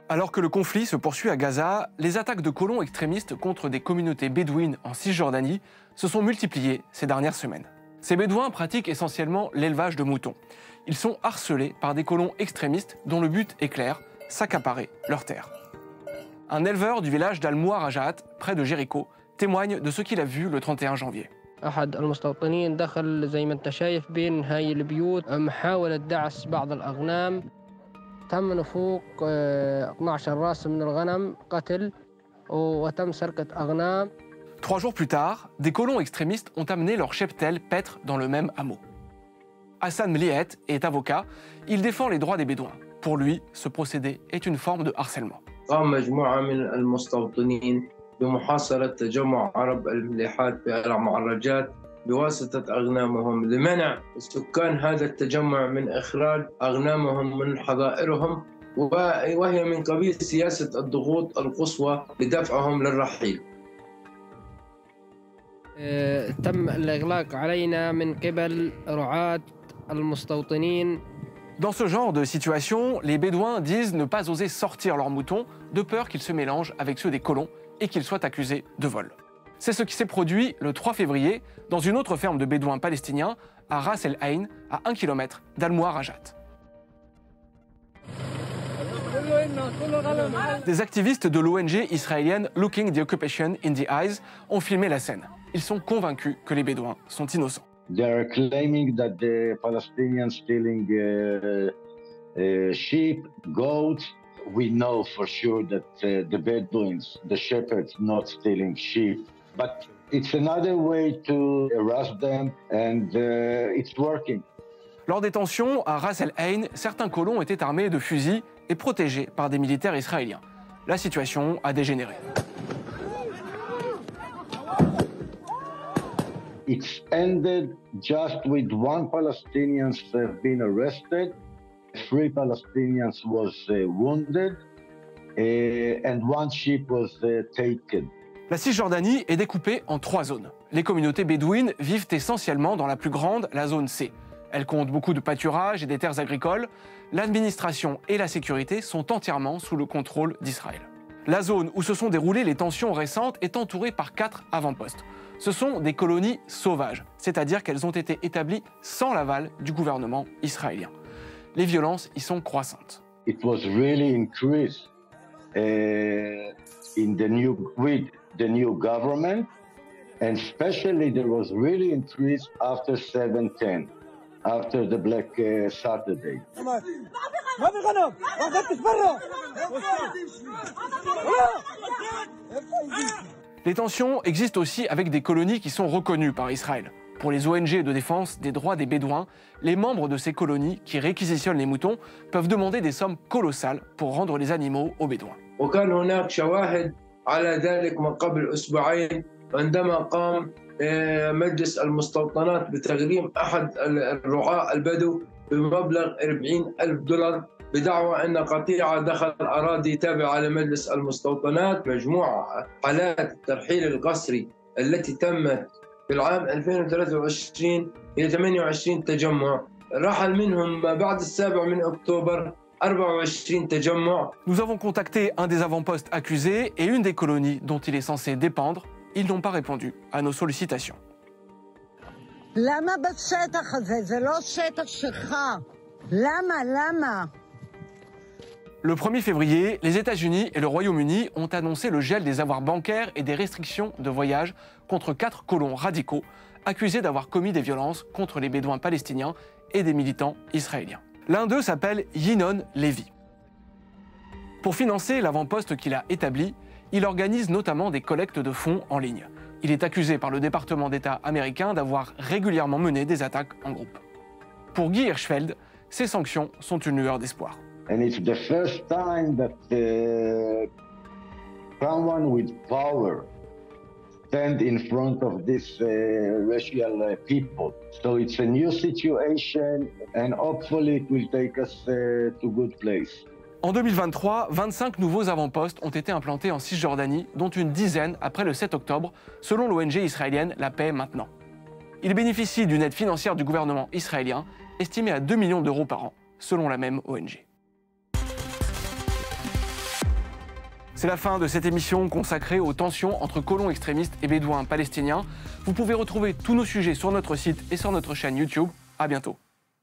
Alors que le conflit se poursuit à Gaza, les attaques de colons extrémistes contre des communautés bédouines en Cisjordanie se sont multipliées ces dernières semaines. Ces bédouins pratiquent essentiellement l'élevage de moutons. Ils sont harcelés par des colons extrémistes dont le but est clair, s'accaparer leurs terres. Un éleveur du village d'Al-Mouarajat, près de Jéricho, témoigne de ce qu'il a vu le 31 janvier. أحد المستوطنين دخل زي ما أنت شايف بين هاي البيوت محاولة دعس بعض الأغنام تم نفوق 12 راس من الغنم قتل وتم سرقة أغنام. 3 jours plus tard, des colons extrémistes ont amené leur cheptel paître dans le même hameau. Hassan Mliet est avocat, il défend les droits des bédouins. Pour lui, ce procédé est une forme de harcèlement. بمحاصرة تجمع عرب المليحات بالمعرجات بواسطة أغنامهم لمنع سكان هذا التجمع من إخراج أغنامهم من حظائرهم وهي من قبيل سياسة الضغوط القصوى لدفعهم للرحيل. تم الإغلاق علينا من قبل رعاة المستوطنين. Dans ce genre de situation, les Bédouins disent ne pas oser sortir leurs moutons de peur qu'ils se mélangent avec ceux des colons et qu'ils soient accusés de vol. C'est ce qui s'est produit le 3 février dans une autre ferme de Bédouins palestiniens à Ras El Ain, à 1 km d'Al-Mouarajat. Des activistes de l'ONG israélienne Looking the Occupation in the Eyes ont filmé la scène. Ils sont convaincus que les Bédouins sont innocents. They are claiming that the Palestinians stealing sheep, goats. We know for sure that the Bedouins, the shepherds, not stealing sheep. But it's another way to harass them, and it's working. Lors des tensions à Ras El Ain, certains colons étaient armés de fusils et protégés par des militaires israéliens. La situation a dégénéré. It's ended just with 1 Palestinian being arrested, 3 Palestinians was wounded, and 1 sheep was taken. La Cisjordanie est découpée en 3 zones. Les communautés bédouines vivent essentiellement dans la plus grande, la zone C. Elle compte beaucoup de pâturages et des terres agricoles. L'administration et la sécurité sont entièrement sous le contrôle d'Israël. La zone où se sont déroulées les tensions récentes est entourée par 4 avant-postes. Ce sont des colonies sauvages, c'est-à-dire qu'elles ont été établies sans l'aval du gouvernement israélien. Les violences y sont croissantes. It was really increased with the new government, and especially there was really increase after 7/10, after the Black Saturday. Les tensions existent aussi avec des colonies qui sont reconnues par Israël. Pour les ONG de défense des droits des Bédouins, les membres de ces colonies qui réquisitionnent les moutons peuvent demander des sommes colossales pour rendre les animaux aux Bédouins. وكان هناك شواهد على ذلك من قبل أسبوعين عندما قام مجلس المستوطنات بتغريم أحد الرعاة البدو بمبلغ $40,000 بدعوى أن قطيعة دخل أراضي تابعة لمجلس المستوطنات. مجموعة حالات الترحيل القسري التي تمت في العام 2023 هي 28 تجمع، رحل منهم ما بعد 7 أكتوبر 24 تجمع. Nous avons contacté un des avant-postes accusés et une des colonies dont il est censé dépendre. Ils n'ont pas répondu à nos sollicitations. למה בשטח הזה? זה לא שטח שלך. למה? Le 1er février, les États-Unis et le Royaume-Uni ont annoncé le gel des avoirs bancaires et des restrictions de voyage contre 4 colons radicaux accusés d'avoir commis des violences contre les Bédouins palestiniens et des militants israéliens. L'un d'eux s'appelle Yinon Levy. Pour financer l'avant-poste qu'il a établi, il organise notamment des collectes de fonds en ligne. Il est accusé par le département d'État américain d'avoir régulièrement mené des attaques en groupe. Pour Guy Hirschfeld, ces sanctions sont une lueur d'espoir. And it's the first time that someone with power stand in front of this racial people. So it's a new situation and hopefully it will take us to good place. En 2023, 25 nouveaux avant-postes ont été implantés en Cisjordanie, dont une dizaine après le 7 octobre, selon l'ONG israélienne La Paix Maintenant. Il bénéficie d'une aide financière du gouvernement israélien, estimée à 2 millions d'euros par an, selon la même ONG. C'est la fin de cette émission consacrée aux tensions entre colons extrémistes et bédouins palestiniens. Vous pouvez retrouver tous nos sujets sur notre site et sur notre chaîne YouTube. À bientôt.